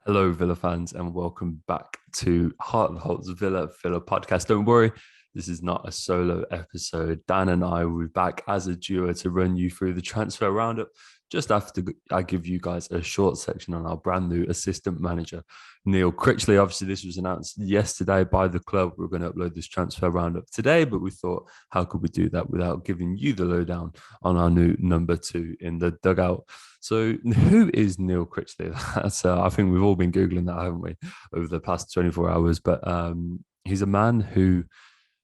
Hello, Villa fans, and welcome back to Heart and Holt's Villa podcast. Don't worry, this is not a solo episode. Dan and I will be back as a duo to run you through the transfer roundup just after I give you guys a short section on our brand new assistant manager, Neil Critchley. Obviously, this was announced yesterday by the club. We're going to upload this transfer roundup today, but we thought, how could we do that without giving you the lowdown on our new number two in the dugout? So, who is Neil Critchley? That's I think we've all been googling that, haven't we, over the past 24 hours? But he's a man who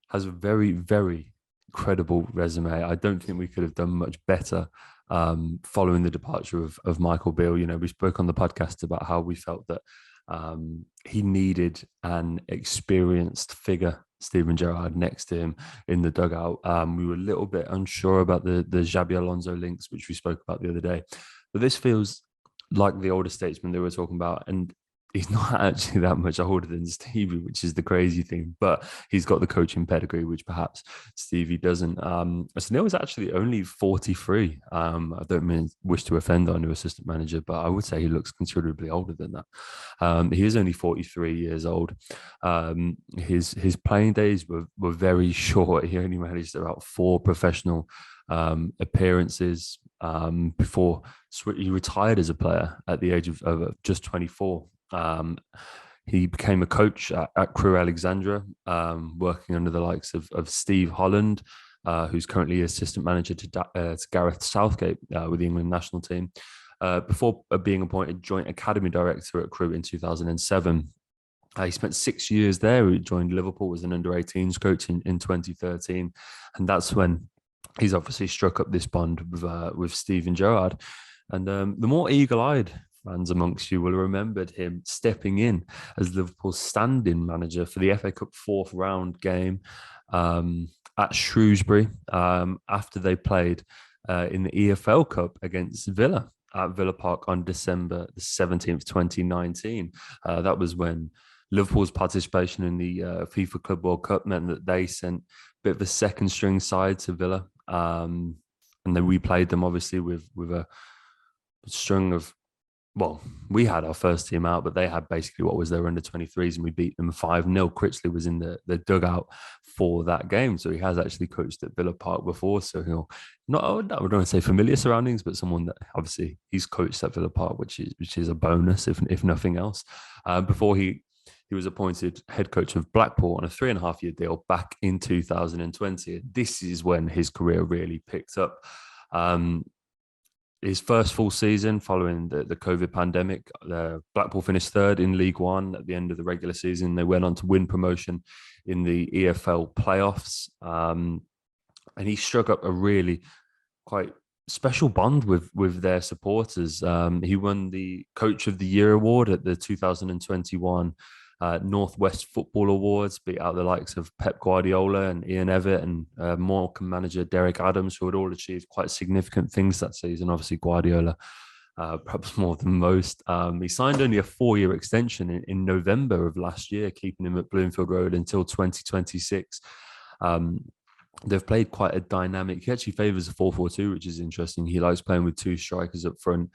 has a very, very credible resume. I don't think we could have done much better following the departure of Michael Beale. You know, we spoke on the podcast about how we felt that he needed an experienced figure, Steven Gerrard, next to him in the dugout. We were a little bit unsure about the Xabi Alonso links, which we spoke about the other day. But this feels like the older statesman they were talking about. And he's not actually that much older than Stevie, which is the crazy thing. But he's got the coaching pedigree, which perhaps Stevie doesn't. Sunil is actually only 43. I don't wish to offend our new assistant manager, but I would say he looks considerably older than that. He is only 43 years old. His playing days were very short. He only managed about 4 professional appearances before he retired as a player at the age of just 24. He became a coach at Crewe Alexandra, working under the likes of Steve Holland, who's currently assistant manager to Gareth Southgate with the England national team, before being appointed joint academy director at Crewe in 2007. He spent 6 years there. He joined Liverpool as an under-18s coach in 2013. And that's when he's obviously struck up this bond with Steven Gerrard. And the more eagle-eyed fans amongst you will have remembered him stepping in as Liverpool's stand-in manager for the FA Cup 4th round game at Shrewsbury after they played in the EFL Cup against Villa at Villa Park on December the 17th, 2019. That was when Liverpool's participation in the FIFA Club World Cup meant that they sent a bit of a second-string side to Villa. And then we played them, obviously, with a string of, well, we had our first team out, but they had basically what was their under-23s, and we beat them 5-0. Critchley was in the dugout for that game, so he has actually coached at Villa Park before. So he'll I would not say familiar surroundings, but someone that obviously he's coached at Villa Park, which is a bonus if nothing else. Before he was appointed head coach of Blackpool on a 3.5-year deal back in 2020. This is when his career really picked up. His first full season following the COVID pandemic, Blackpool finished third in League One at the end of the regular season. They went on to win promotion in the EFL playoffs. And he struck up a really quite special bond with their supporters. He won the Coach of the Year award at the 2021 Northwest Football Awards, beat out the likes of Pep Guardiola and Ian Evatt and Morecambe manager Derek Adams, who had all achieved quite significant things that season. Obviously, Guardiola, perhaps more than most. He signed only a 4-year extension in November of last year, keeping him at Bloomfield Road until 2026. They've played quite a dynamic. He actually favours a 4-4-2, which is interesting. He likes playing with 2 strikers up front.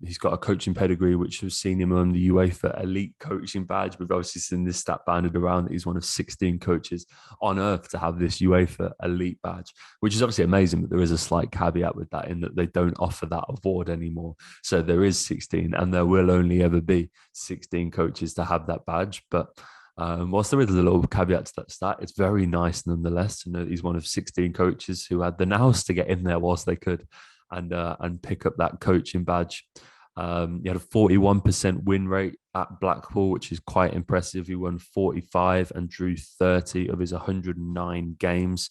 He's got a coaching pedigree, which has seen him earn the UEFA Elite Coaching Badge. We've obviously seen this stat banded around that he's one of 16 coaches on earth to have this UEFA Elite Badge, which is obviously amazing, but there is a slight caveat with that in that they don't offer that award anymore. So there is 16, and there will only ever be 16 coaches to have that badge. But whilst there is a little caveat to that stat, it's very nice nonetheless to know that he's one of 16 coaches who had the nous to get in there whilst they could and pick up that coaching badge. He had a 41% win rate at Blackpool, which is quite impressive. He won 45 and drew 30 of his 109 games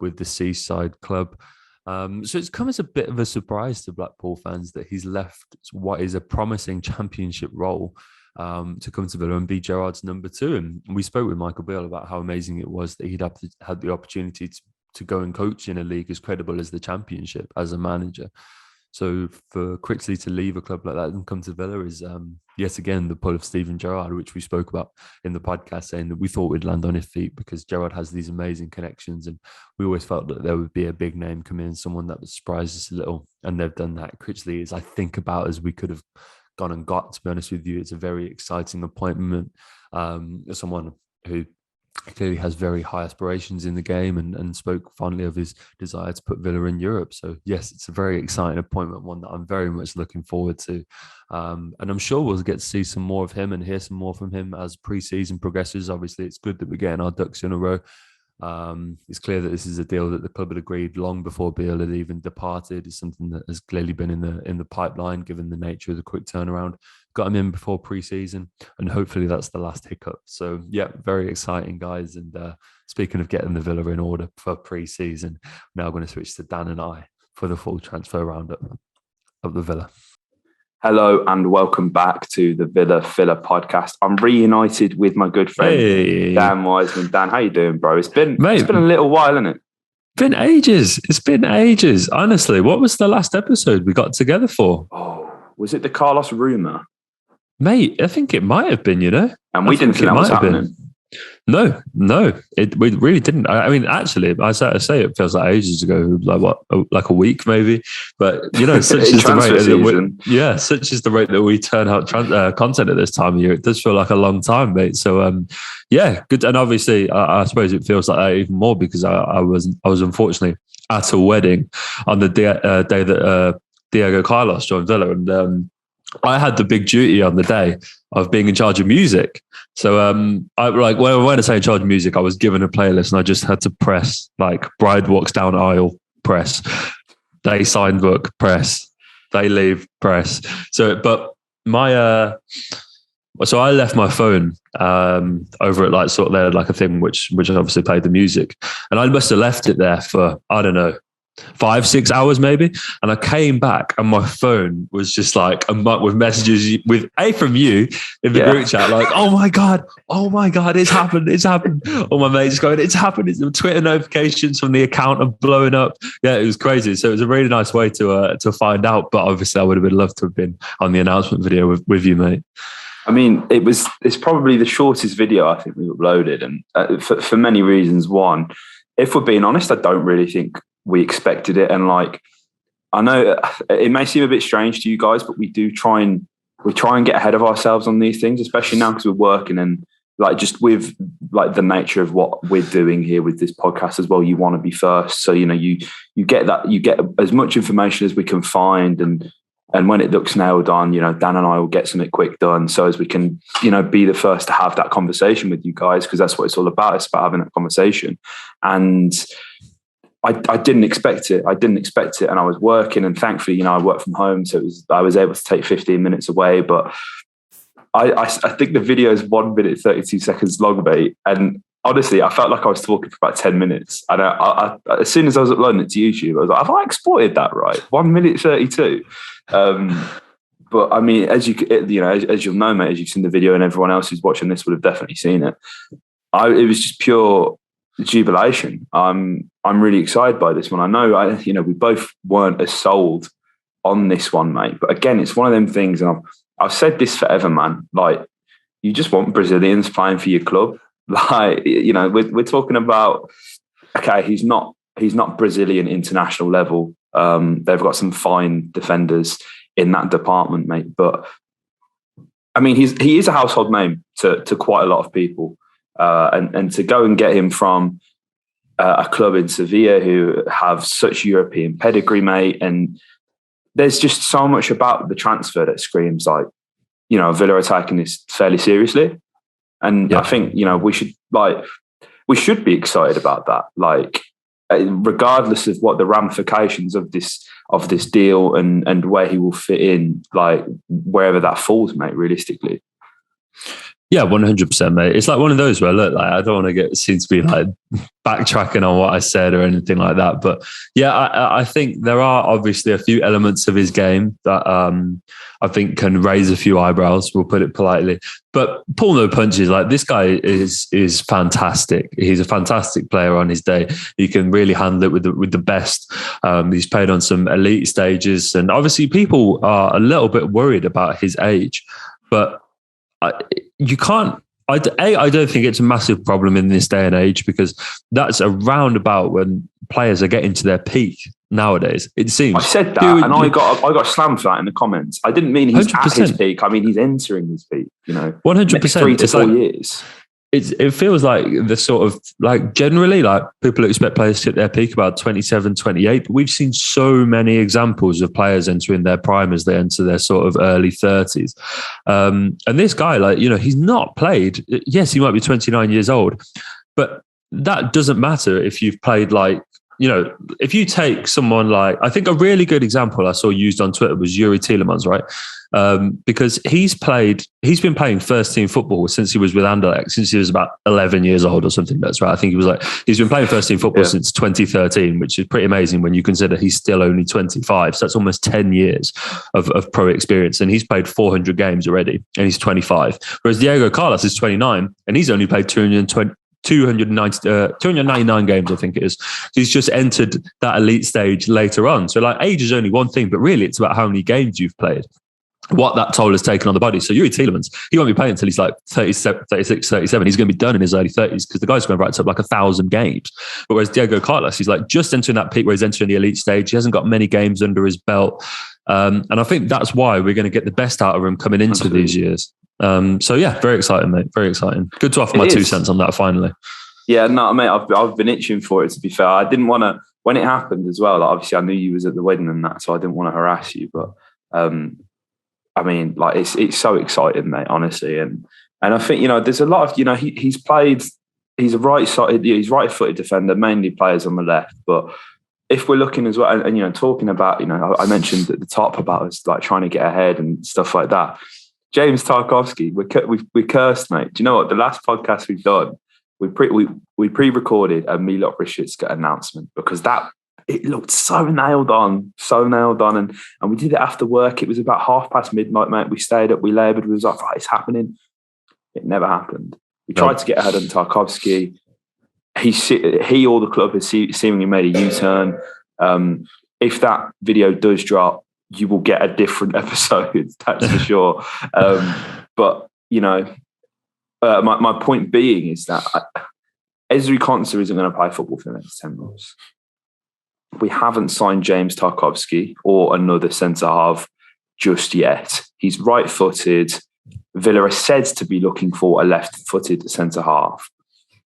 with the Seaside club. So it's come as a bit of a surprise to Blackpool fans that he's left what is a promising championship role to come to Villa and be Gerrard's number 2. And we spoke with Michael Beale about how amazing it was that he'd had the opportunity to go and coach in a league as credible as the Championship as a manager. So for Critchley to leave a club like that and come to Villa is yet again the pull of Steven Gerrard, which we spoke about in the podcast, saying that we thought we'd land on his feet because Gerrard has these amazing connections, and we always felt that there would be a big name come in, someone that would surprise us a little, and they've done that. Critchley is, I think, about as we could have gone and got. To be honest with you, it's a very exciting appointment. Someone who clearly has very high aspirations in the game and spoke fondly of his desire to put Villa in Europe. So yes, it's a very exciting appointment, one that I'm very much looking forward to. And I'm sure we'll get to see some more of him and hear some more from him as pre-season progresses. Obviously, it's good that we're getting our ducks in a row. It's clear that this is a deal that the club had agreed long before Beale had even departed. It's something that has clearly been in the pipeline, given the nature of the quick turnaround. Got him in before pre-season, and hopefully that's the last hiccup. So yeah, very exciting, guys. And speaking of getting the Villa in order for pre-season, now I'm going to switch to Dan and I for the full transfer roundup of the Villa. Hello and welcome back to the Villa Filler podcast. I'm reunited with my good friend Dan Wiseman. Dan, how you doing, bro? It's been a little while, hasn't it? Been ages. It's been ages. Honestly, what was the last episode we got together for? Oh, was it the Carlos rumour? Mate, I think it might have been, And we didn't think that was happening. No, we really didn't. I mean, actually, I say it feels like ages ago, like a week maybe. But such is the rate. Such is the rate that we turn out content at this time of year. It does feel like a long time, mate. So, good. And obviously, I suppose it feels like that even more because I was unfortunately at a wedding on the day that Diego Carlos joined Villa, and I had the big duty on the day of being in charge of music. So when I say in charge of music, I was given a playlist and I just had to press like bride walks down aisle, press, they sign book, press, they leave, press. So, but so I left my phone over at they had like a thing which obviously played the music, and I must have left it there for, I don't know, 5-6 hours maybe, and I came back and my phone was just like a muck with messages from you in the group chat, like oh my god, it's happened. All my mates going, it's happened. It's the Twitter notifications from the account are blowing up. Yeah, it was crazy. So it was a really nice way to find out, but obviously I would have loved to have been on the announcement video with you, mate. I mean, it's probably the shortest video I think we've uploaded, and for many reasons. One, if we're being honest, I don't really think we expected it. And I know it may seem a bit strange to you guys, but we try and get ahead of ourselves on these things, especially now because we're working and just with the nature of what we're doing here with this podcast as well. You want to be first. So, you get as much information as we can find. And when it looks nailed on, Dan and I will get something quick done so as we can, be the first to have that conversation with you guys, because that's what it's all about. It's about having that conversation. And I didn't expect it. And I was working, and thankfully, I work from home. So I was able to take 15 minutes away. But I think the video is 1 minute, 32 seconds long, mate. And honestly, I felt like I was talking for about 10 minutes. And I as soon as I was uploading it to YouTube, I was like, have I exported that right? 1 minute, 32. But I mean, as you'll know, mate, as you've seen the video, and everyone else who's watching this would have definitely seen it. It was just pure jubilation. I'm really excited by this one. I know, we both weren't as sold on this one, mate. But again, it's one of them things, and I've said this forever, man. You just want Brazilians playing for your club. We're talking about, okay, he's not Brazilian international level. They've got some fine defenders in that department, mate. But I mean, he is a household name to quite a lot of people. And to go and get him from a club in Sevilla who have such European pedigree, mate, and there's just so much about the transfer that screams Villa are taking this fairly seriously, and I think we should be excited about that. Regardless of what the ramifications of this deal and where he will fit in, wherever that falls, mate, realistically. Yeah, 100%, mate. It's one of those where, look, I don't want to seem to be backtracking on what I said or anything like that. But yeah, I think there are obviously a few elements of his game that I think can raise a few eyebrows, we'll put it politely. But pull no punches. This guy is fantastic. He's a fantastic player on his day. He can really handle it with the best. He's played on some elite stages, and obviously people are a little bit worried about his age, but you can't I don't think it's a massive problem in this day and age, because that's around about when players are getting to their peak nowadays. It seems. I said that, and I got slammed for that in the comments. I didn't mean he's 100%. At his peak. I mean he's entering his peak. 100%. 3 to 4 years. It feels like the sort of like generally like people expect players to hit their peak about 27, 28, but we've seen so many examples of players entering their prime as they enter their sort of early 30s. And this guy, like, he's not played. Yes, he might be 29 years old, but that doesn't matter if you've played like, if you take someone like, I think a really good example I saw used on Twitter was Yuri Tielemans, right? Because he's been playing first team football since he was with Anderlecht, since he was about 11 years old or something. That's right. I think he's been playing first team football since 2013, which is pretty amazing when you consider he's still only 25. So that's almost 10 years of pro experience. And he's played 400 games already, and he's 25. Whereas Diego Carlos is 29 and he's only played 299 games, I think it is. So he's just entered that elite stage later on. So like age is only one thing, but really it's about how many games you've played, what that toll has taken on the body. So Yuri Tielemans, he won't be playing until he's like 37, 36, 37. He's going to be done in his early 30s because the guy's going to write up like 1,000 games. But whereas Diego Carlos, he's like just entering that peak where he's entering the elite stage. He hasn't got many games under his belt. And I think that's why we're going to get the best out of him coming into these years. So yeah, very exciting, mate. Very exciting. Good to offer my 2 cents on that finally. Yeah, no, mate, I've been itching for it, to be fair. I didn't want to, when it happened as well, like obviously I knew you was at the wedding and that, so I didn't want to harass you. But I mean, like it's so exciting, mate, honestly. And I think, there's a lot of, he's played, he's a he's right-footed defender, mainly players on the left. But if we're looking as well, and talking about, I mentioned at the top about us like trying to get ahead and stuff like that. James Tarkowski, we cursed, mate. Do you know what? The last podcast we've done, we pre-recorded a Milot Rishitska announcement because it looked so nailed on, and we did it after work. It was about midnight, mate. We stayed up, we laboured, we was like, right, it's happening. It never happened. We tried to get ahead on Tarkowski. He or the club has seemingly made a U-turn. If that video does drop, you will get a different episode, that's for sure. But my point being is that Ezri Konsa isn't going to play football for the next 10 months. We haven't signed James Tarkowski or another centre-half just yet. He's right-footed. Villa are said to be looking for a left-footed centre-half.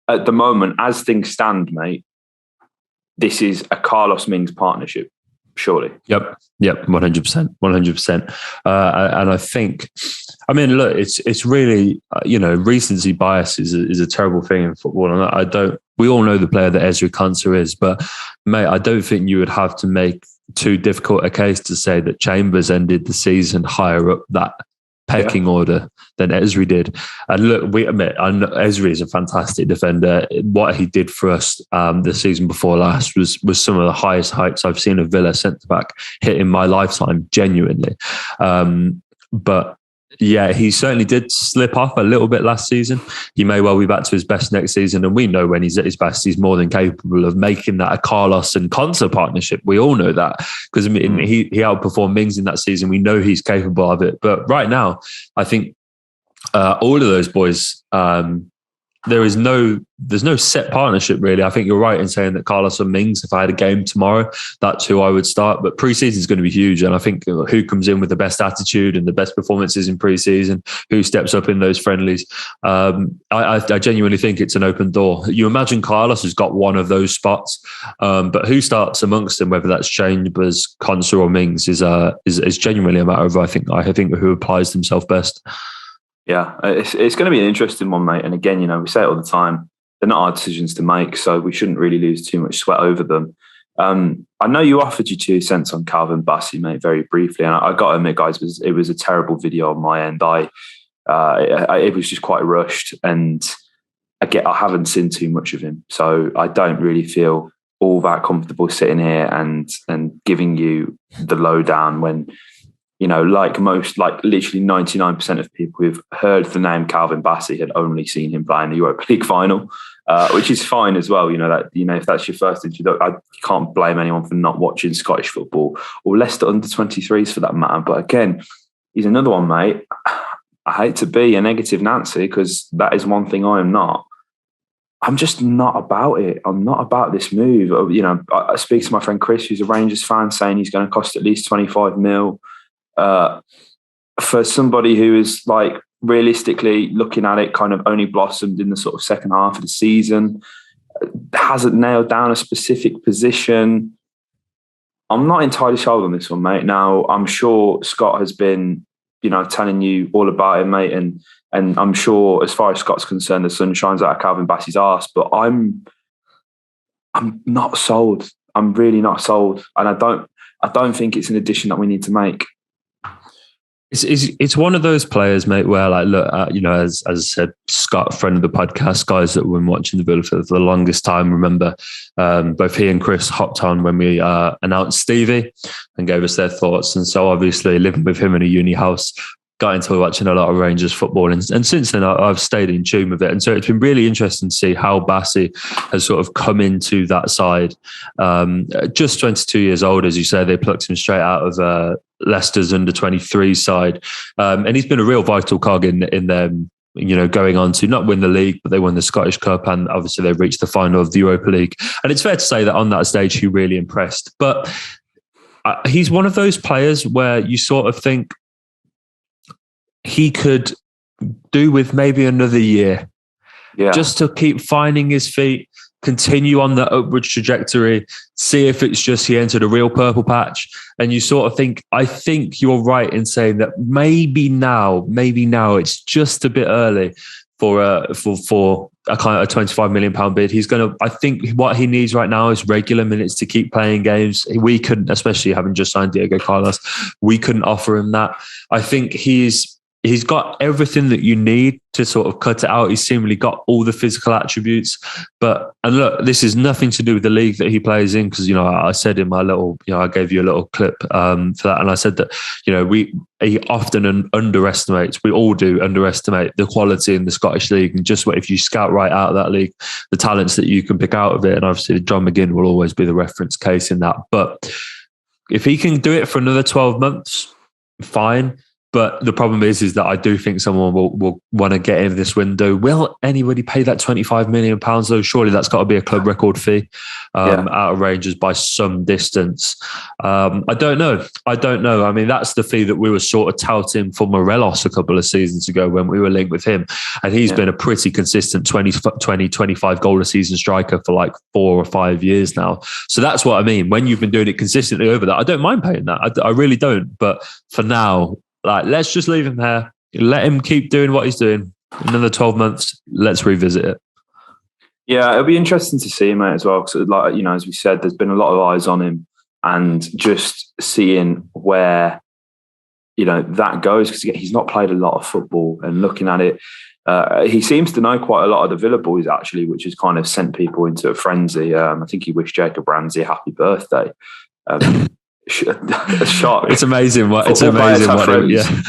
At the moment, as things stand, mate, this is a Carlos Mings partnership, surely. Yep, 100%. And I think, I mean, look, it's really, recency bias is a terrible thing in football. And we all know the player that Ezri Konsa is, but mate, I don't think you would have to make too difficult a case to say that Chambers ended the season higher up that pecking order than Ezri did. And look, we admit, Ezri is a fantastic defender. What he did for us the season before last was some of the highest heights I've seen a Villa centre-back hit in my lifetime, genuinely. But yeah, he certainly did slip off a little bit last season. He may well be back to his best next season. And we know when he's at his best, he's more than capable of making that a Carlos and Konsa partnership. We all know that because he outperformed Mings in that season. We know he's capable of it. But right now, I think all of those boys, there's no set partnership really. I think you're right in saying that Carlos and Mings, if I had a game tomorrow, that's who I would start. But pre-season is going to be huge. And I think who comes in with the best attitude and the best performances in pre-season, who steps up in those friendlies. I genuinely think it's an open door. You imagine Carlos has got one of those spots, but who starts amongst them, whether that's Chambers, Konsa or Mings, is genuinely a matter of, I think who applies themselves best. Yeah, it's going to be an interesting one, mate. And again, we say it all the time, they're not our decisions to make, so we shouldn't really lose too much sweat over them. I know you offered your 2 cents on Calvin Bassey, mate, very briefly. And I got to admit, guys, it was a terrible video on my end. It was just quite rushed. And I haven't seen too much of him. So I don't really feel all that comfortable sitting here and giving you the lowdown when... like literally 99% of people who've heard the name Calvin Bassey had only seen him play in the Europa League final, which is fine as well. If that's your first introduction, I can't blame anyone for not watching Scottish football or Leicester under 23s for that matter. But again, he's another one, mate. I hate to be a negative Nancy, because that is one thing I am not. I'm just not about it. I'm not about this move. You know, I speak to my friend Chris, who's a Rangers fan, saying he's going to cost at least 25 mil. For somebody who is like realistically looking at it, kind of only blossomed in the sort of second half of the season, hasn't nailed down a specific position. I'm not entirely sold on this one, mate. Now, I'm sure Scott has been, you know, telling you all about it, mate, and I'm sure, as far as Scott's concerned, the sun shines out of Calvin Bassey's arse. But I'm not sold. I'm really not sold, and I don't think it's an addition that we need to make. It's one of those players, mate, where like, look, you know, as I said, Scott, friend of the podcast, guys that have been watching the Villa for the longest time, remember both he and Chris hopped on when we announced Stevie and gave us their thoughts. And so obviously living with him in a uni house, got into watching a lot of Rangers football. And since then, I've stayed in tune with it. And so it's been really interesting to see how Bassey has sort of come into that side. Just 22 years old, as you say, they plucked him straight out of Leicester's under-23 side. And he's been a real vital cog in them, you know, going on to not win the league, but they won the Scottish Cup, and obviously they reached the final of the Europa League. And it's fair to say that on that stage, he really impressed. But he's one of those players where you sort of think, he could do with maybe another year, just to keep finding his feet, continue on that upward trajectory, see if it's just he entered a real purple patch. And you sort of think, I think you're right in saying that maybe now it's just a bit early for a kind of £25 million bid. He's going to, I think what he needs right now is regular minutes to keep playing games. We couldn't, especially having just signed Diego Carlos, we couldn't offer him that. I think he's got everything that you need to sort of cut it out. He's seemingly got all the physical attributes. And look, this is nothing to do with the league that he plays in, because, you know, I said in my little, you know, I gave you a little clip for that. And I said that, you know, he often underestimates, we all do underestimate the quality in the Scottish league. And just if you scout right out of that league, the talents that you can pick out of it. And obviously John McGinn will always be the reference case in that. But if he can do it for another 12 months, fine. But the problem is that I do think someone will want to get in this window. Will anybody pay that £25 million though? Surely that's got to be a club record fee out of Rangers by some distance. I don't know. I mean, that's the fee that we were sort of touting for Morelos a couple of seasons ago when we were linked with him. And he's been a pretty consistent 25 goal a season striker for like 4 or 5 years now. So that's what I mean. When you've been doing it consistently over that, I don't mind paying that. I really don't. But for now, like, let's just leave him there. Let him keep doing what he's doing. Another 12 months, let's revisit it. Yeah, it'll be interesting to see him, mate, as well. Because, like, you know, as we said, there's been a lot of eyes on him, and just seeing where, you know, that goes. Because he's not played a lot of football, and looking at it, he seems to know quite a lot of the Villa boys, actually, which has kind of sent people into a frenzy. I think he wished Jacob Ramsey a happy birthday. A shock. It's amazing what yeah.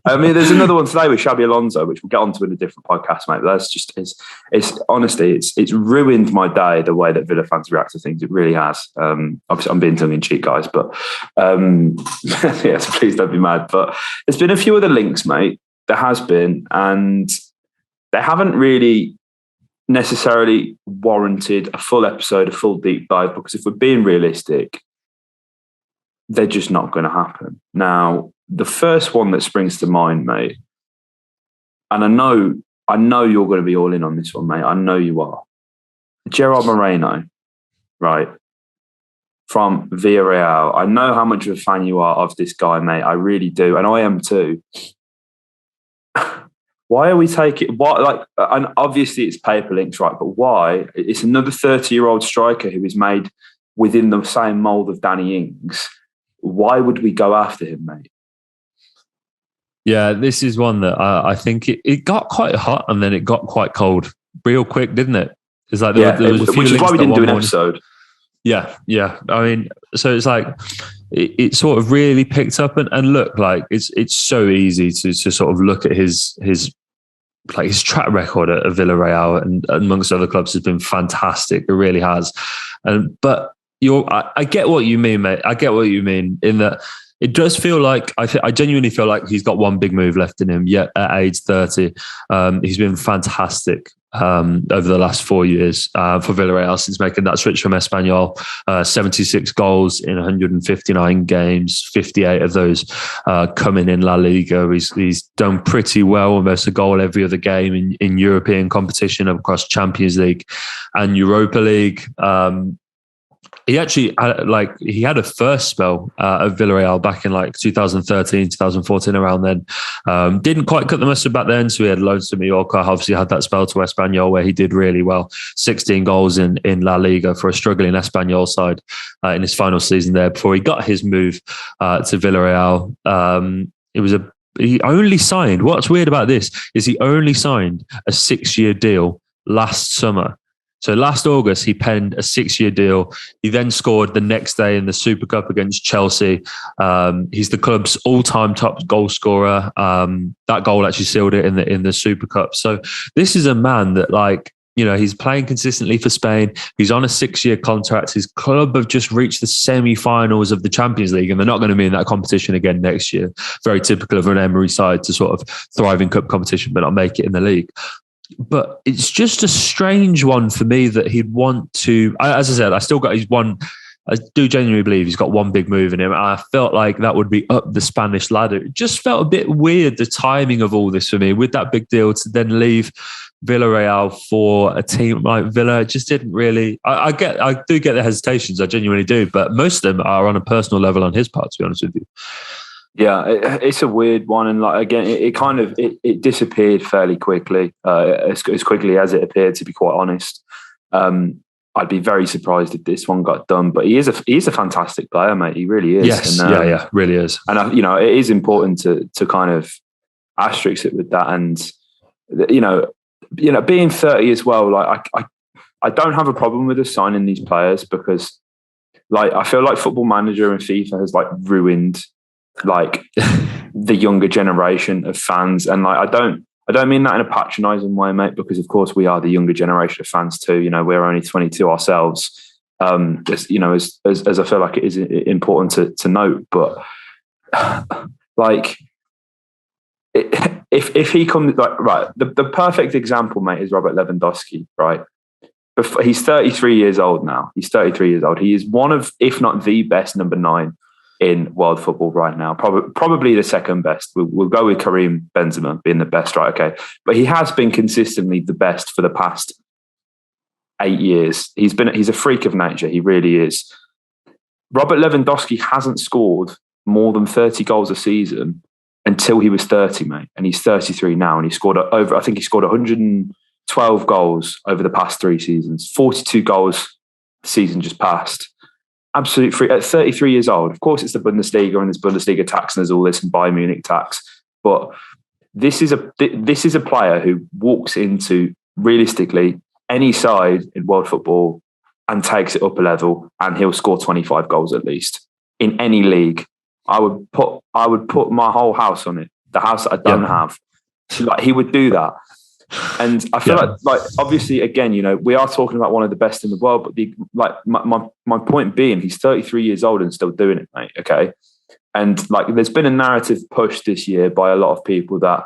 I mean, there's another one today with Xabi Alonso, which we'll get onto in a different podcast, mate. But that's just, it's honestly, it's ruined my day, the way that Villa fans react to things. It really has. Obviously, I'm being tongue in cheek, guys, but yes, please don't be mad. But there's been a few other links, mate. There has been, and they haven't really necessarily warranted a full episode, a full deep dive, because if we're being realistic, they're just not going to happen. Now, the first one that springs to mind, mate, and I know you're going to be all in on this one, mate. I know you are. Gerard Moreno, right, from Villarreal. I know how much of a fan you are of this guy, mate. I really do, and I am too. Why are we taking? And obviously it's paper links, right? But why? It's another 30-year-old striker who is made within the same mould of Danny Ings. Why would we go after him, mate? Yeah, this is one that I think it got quite hot and then it got quite cold real quick, didn't it? It's like there was a few which is why we didn't do an episode. Yeah. I mean, so it's like it sort of really picked up and look, like it's so easy to sort of look at his track record at Villarreal and amongst other clubs has been fantastic. It really has. But I get what you mean, mate. I get what you mean in that It does feel like I genuinely feel like he's got one big move left in him. Yet at age 30, he's been fantastic over the last 4 years for Villarreal since making that switch from Espanyol. 76 goals in 159 games, 58 of those coming in La Liga. He's done pretty well, almost a goal every other game in European competition across Champions League and Europa League. He actually had a first spell at Villarreal back in like 2013, 2014, around then. Didn't quite cut the mustard back then, so he had loans to Mallorca. Obviously had that spell to Espanyol where he did really well. 16 goals in La Liga for a struggling Espanyol side in his final season there before he got his move to Villarreal. He only signed, what's weird about this is he only signed a 6-year deal last summer. So last August, he penned a 6-year deal. He then scored the next day in the Super Cup against Chelsea. He's the club's all-time top goal scorer. That goal actually sealed it in the Super Cup. So this is a man that, he's playing consistently for Spain. He's on a 6-year contract. His club have just reached the semi-finals of the Champions League, and they're not going to be in that competition again next year. Very typical of an Emery side to sort of thrive in cup competition but not make it in the league. But it's just a strange one for me that he'd want to. As I said, I still got his one. I do genuinely believe he's got one big move in him. I felt like that would be up the Spanish ladder. It just felt a bit weird, the timing of all this for me, with that big deal to then leave Villarreal for a team like Villa. It just didn't really. I do get the hesitations. I genuinely do, but most of them are on a personal level on his part, to be honest with you. Yeah, it's a weird one, and again, it disappeared fairly quickly, as quickly as it appeared. To be quite honest, I'd be very surprised if this one got done. But he is a fantastic player, mate. He really is. Yes, and, really is. And it is important to kind of asterisk it with that, and being 30 as well. I don't have a problem with us signing these players because, I feel like Football Manager and FIFA has ruined the younger generation of fans, and I don't mean that in a patronising way, mate, because of course we are the younger generation of fans too. We're only 22 ourselves. As I feel like it is important to note, but if he comes the perfect example, mate, is Robert Lewandowski, right? He's 33 years old now. He's 33 years old. He is one of, if not the best, number 9 in world football right now, probably the second best. We'll go with Karim Benzema being the best, right? Okay, but he has been consistently the best for the past 8 years. He's a freak of nature. He really is. Robert Lewandowski hasn't scored more than 30 goals a season until he was 30, mate, and he's 33 now, and he scored over. I think he scored 112 goals over the past 3 seasons. 42 goals the season just passed. Absolute free at 33 years old. Of course, it's the Bundesliga and there's Bundesliga tax and there's all this and Bayern Munich tax. But this is a player who walks into realistically any side in world football and takes it up a level, and he'll score 25 goals at least in any league. I would put my whole house on it. The house that I don't have. He would do that. And I feel like obviously, again, we are talking about one of the best in the world, but my point being, he's 33 years old and still doing it, mate. Okay. And there's been a narrative pushed this year by a lot of people that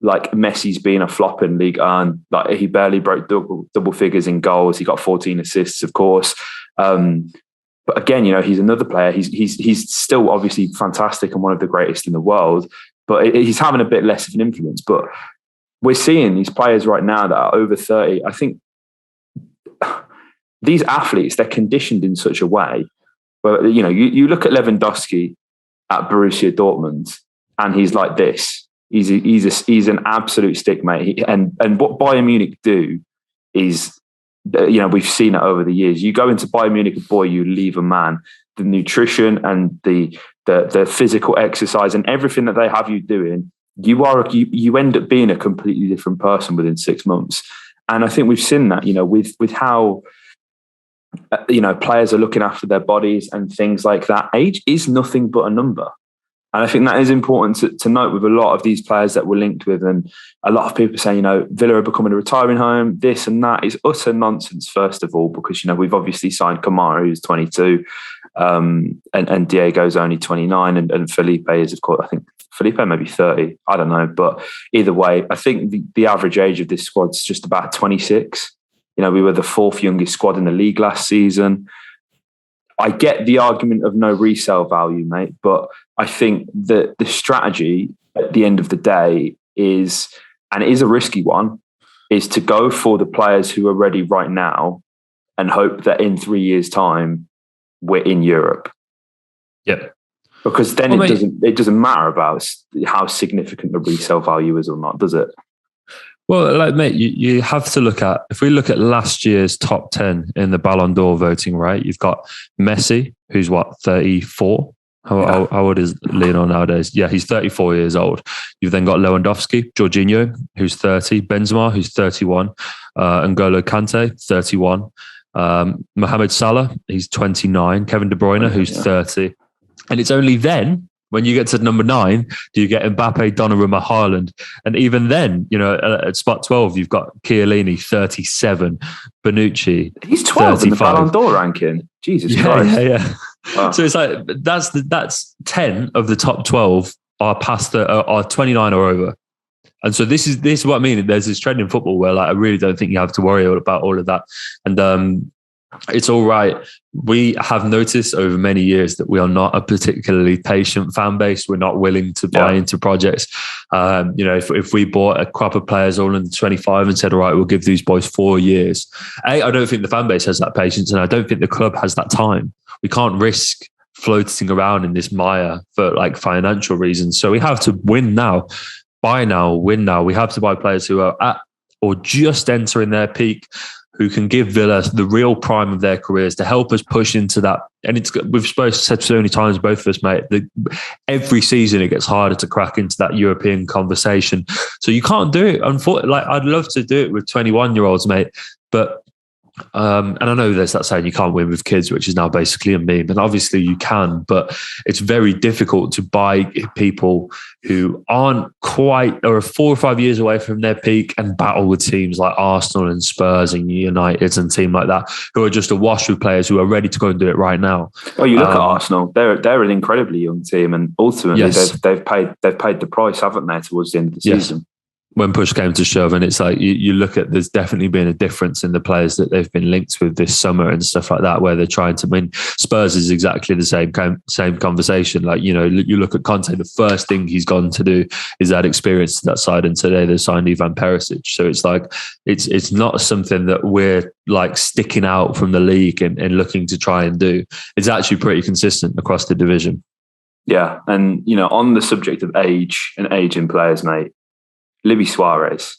Messi's been a flop in League and he barely broke double figures in goals. He got 14 assists, of course. But again, he's another player. He's still obviously fantastic and one of the greatest in the world, but he's having a bit less of an influence. But we're seeing these players right now that are over 30. I think these athletes, they're conditioned in such a way. But you look at Lewandowski at Borussia Dortmund, and he's like this. He's an absolute stick, mate. And what Bayern Munich do is, we've seen it over the years. You go into Bayern Munich, boy, you leave a man. The nutrition and the physical exercise and everything that they have you doing, you end up being a completely different person within 6 months. And I think we've seen that, with how players are looking after their bodies and things like that. Age is nothing but a number. And I think that is important to note with a lot of these players that we're linked with. And a lot of people saying, Villa are becoming a retiring home, this and that is utter nonsense, first of all, because, we've obviously signed Kamara, who's 22. And Diego's only 29, and Felipe is, of course, I think Felipe may be 30. I don't know, but either way, I think the average age of this squad's just about 26. You know, we were the fourth youngest squad in the league last season. I get the argument of no resale value, mate, but I think that the strategy at the end of the day is, and it is a risky one, is to go for the players who are ready right now and hope that in 3 years' time we're in Europe. Yep. Because then it doesn't matter about how significant the resale value is or not, does it? Well, like, mate, you have to look at, if we look at last year's top 10 in the Ballon d'Or voting, right? You've got Messi, who's 34? How old is Lionel nowadays? Yeah, he's 34 years old. You've then got Lewandowski, Jorginho, who's 30, Benzema, who's 31, N'Golo Kante, 31, Mohamed Salah, he's 29, Kevin De Bruyne, who's 30. And it's only then, when you get to number 9, do you get Mbappe, Donnarumma, Haaland? And even then, you know, at spot 12, you've got Chiellini, 37, Bonucci, he's 12 35. In the Ballon d'Or ranking. Jesus Christ. Yeah. Wow. So it's like, that's 10 of the top 12 are past are 29 or over. And so this is what I mean. There's this trend in football where, like, I really don't think you have to worry about all of that. And it's all right. We have noticed over many years that we are not a particularly patient fan base. We're not willing to buy into projects. You know, if we bought a crop of players all in the 25 and said, all right, we'll give these boys 4 years. I don't think the fan base has that patience, and I don't think the club has that time. We can't risk floating around in this mire for, like, financial reasons. So we have to win now, buy now, win now. We have to buy players who are at or just entering their peak, who can give Villa the real prime of their careers to help us push into that. And we've said so many times, both of us, mate, every season it gets harder to crack into that European conversation. So you can't do it. Unfortunately, like, I'd love to do it with 21-year-olds, mate, but and I know there's that saying you can't win with kids, which is now basically a meme. And obviously you can, but it's very difficult to buy people who aren't quite, or are 4 or 5 years away from their peak, and battle with teams like Arsenal and Spurs and United and team like that, who are just awash with players who are ready to go and do it right now. Oh, you look at Arsenal; they're an incredibly young team, and ultimately they've paid the price, haven't they, towards the end of the season? When push came to shove, and it's like you look at, there's definitely been a difference in the players that they've been linked with this summer and stuff like that, where they're trying to win. Spurs is exactly the same conversation. Like, you know, you look at Conte, the first thing he's gone to do is add experience to that side, and today they signed Ivan Perisic. So it's like it's not something that we're, like, sticking out from the league and looking to try and do. It's actually pretty consistent across the division. Yeah, and you know, on the subject of age and aging players, mate, Luis Suarez.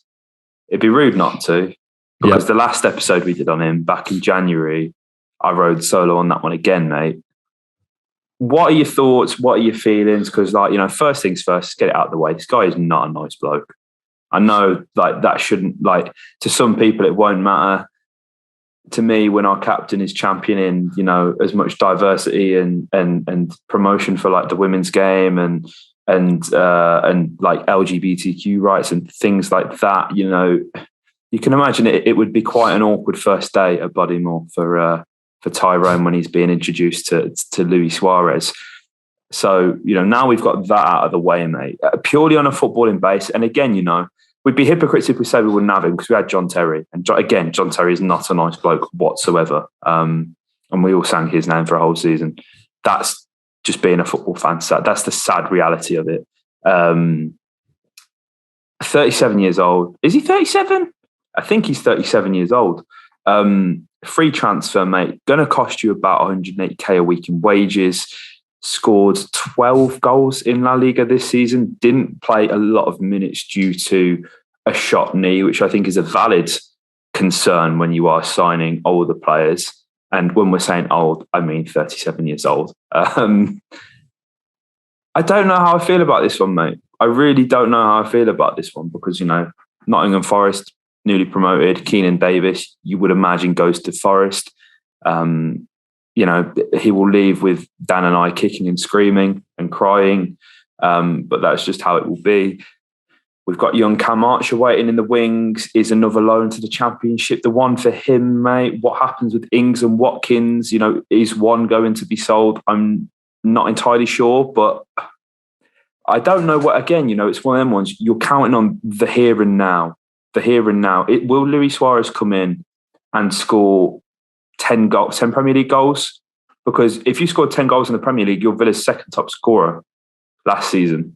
It'd be rude not to, because the last episode we did on him back in January, I rode solo on that one again, mate. What are your thoughts? What are your feelings? Because, like, you know, first things first, get it out of the way. This guy is not a nice bloke. I know, like, that shouldn't, like, to some people it won't matter. To me, when our captain is championing, you know, as much diversity and promotion for, like, the women's game and like LGBTQ rights and things like that, you know, you can imagine it would be quite an awkward first day at Bodymore for Tyrone when he's being introduced to Luis Suarez. So, you know, now we've got that out of the way, mate, purely on a footballing base. And again, you know, we'd be hypocrites if we said we wouldn't have him, because we had John Terry. And again, John Terry is not a nice bloke whatsoever. And we all sang his name for a whole season. That's just being a football fan. That's the sad reality of it. 37 years old. Is he 37? I think he's 37 years old. Free transfer, mate. Going to cost you about 180k a week in wages. Scored 12 goals in La Liga this season. Didn't play a lot of minutes due to a shot knee, which I think is a valid concern when you are signing older players. And when we're saying old, I mean 37 years old. I don't know how I feel about this one, mate. I really don't know how I feel about this one, because, you know, Nottingham Forest, newly promoted, Keenan Davis, you would imagine, goes to Forest. You know, he will leave with Dan and I kicking and screaming and crying, but that's just how it will be. We've got young Cam Archer waiting in the wings. Is another loan to the Championship the one for him, mate? What happens with Ings and Watkins? Is one going to be sold? I'm not entirely sure, but I don't know what. Again, it's one of them ones. You're counting on the here and now. The here and now. Will Luis Suarez come in and score 10 Premier League goals? Because if you scored 10 goals in the Premier League, you're Villa's second top scorer last season.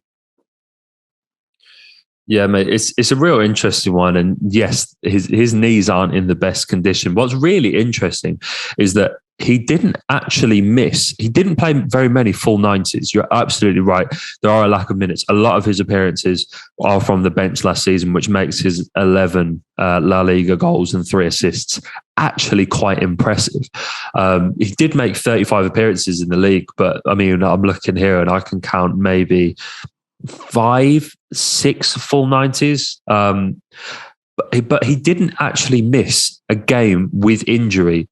Yeah, mate, it's a real interesting one. And yes, his knees aren't in the best condition. What's really interesting is that he didn't actually miss. He didn't play very many full 90s. You're absolutely right. There are a lack of minutes. A lot of his appearances are from the bench last season, which makes his 11 La Liga goals and 3 assists actually quite impressive. He did make 35 appearances in the league, but I mean, I'm looking here and I can count maybe 5, 6 full 90s. But he didn't actually miss a game with injury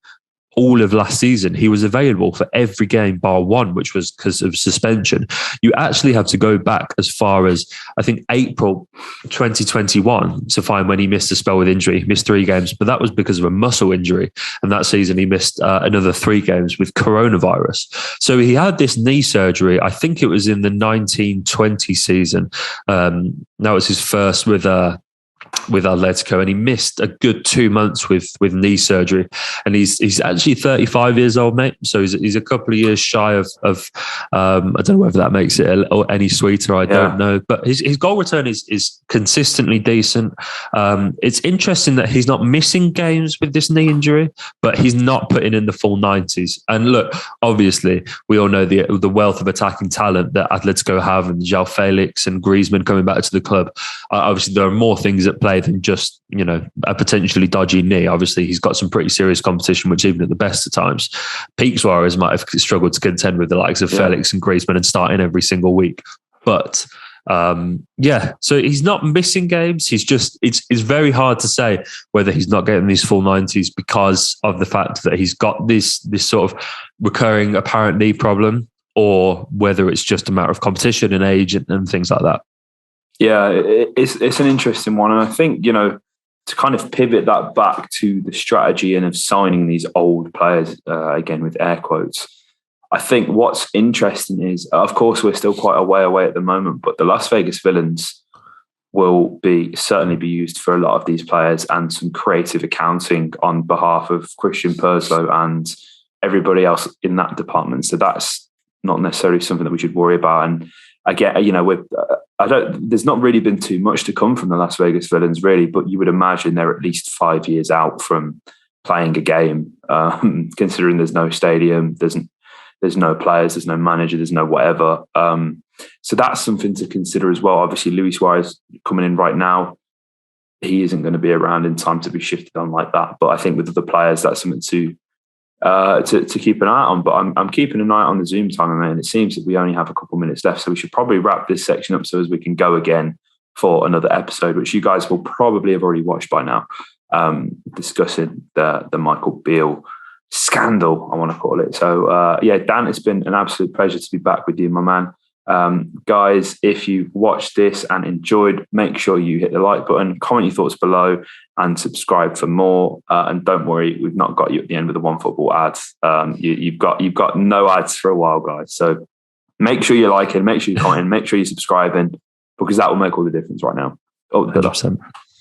all of last season. He was available for every game bar one, which was because of suspension. You actually have to go back as far as, I think, April 2021 to find when he missed a spell with injury. He missed 3 games, but that was because of a muscle injury. And that season he missed another 3 games with coronavirus. So he had this knee surgery. I think it was in the 1920 season. That was his first with Atletico, and he missed a good 2 months with knee surgery. And he's actually 35 years old, mate. So he's a couple of years shy of I don't know whether that makes it any sweeter. I don't know, but his goal return is consistently decent. It's interesting that he's not missing games with this knee injury, but he's not putting in the full 90s. And look, obviously, we all know the wealth of attacking talent that Atletico have, and João Felix and Griezmann coming back to the club. Obviously, there are more things at play than just, a potentially dodgy knee. Obviously, he's got some pretty serious competition, which even at the best of times, peak Suarez might have struggled to contend with the likes of Felix and Griezmann and starting every single week. But so he's not missing games. He's just, it's very hard to say whether he's not getting these full 90s because of the fact that he's got this sort of recurring apparent knee problem, or whether it's just a matter of competition and age and things like that. Yeah, it's an interesting one. And I think, to kind of pivot that back to the strategy and of signing these old players, again, with air quotes, I think what's interesting is, of course, we're still quite a way away at the moment, but the Las Vegas Villains will certainly be used for a lot of these players, and some creative accounting on behalf of Christian Perslow and everybody else in that department. So that's not necessarily something that we should worry about. And again, there's not really been too much to come from the Las Vegas Villains, really, but you would imagine they're at least 5 years out from playing a game, considering there's no stadium, there's no players, there's no manager, there's no whatever. So that's something to consider as well. Obviously, Luis Suarez coming in right now, he isn't going to be around in time to be shifted on like that. But I think with other players, that's something to keep an eye on. But I'm keeping an eye on the Zoom time, and it seems that we only have a couple minutes left, so we should probably wrap this section up so as we can go again for another episode, which you guys will probably have already watched by now, discussing the Michael Beale scandal, I want to call it. So Dan, it's been an absolute pleasure to be back with you, my man. Guys, if you've watched this and enjoyed, make sure you hit the like button, comment your thoughts below, and subscribe for more. And don't worry, we've not got you at the end with the OneFootball ads. You've got no ads for a while, guys. So make sure you're liking, make sure you're commenting, make sure you're subscribing, because that will make all the difference right now. 100%.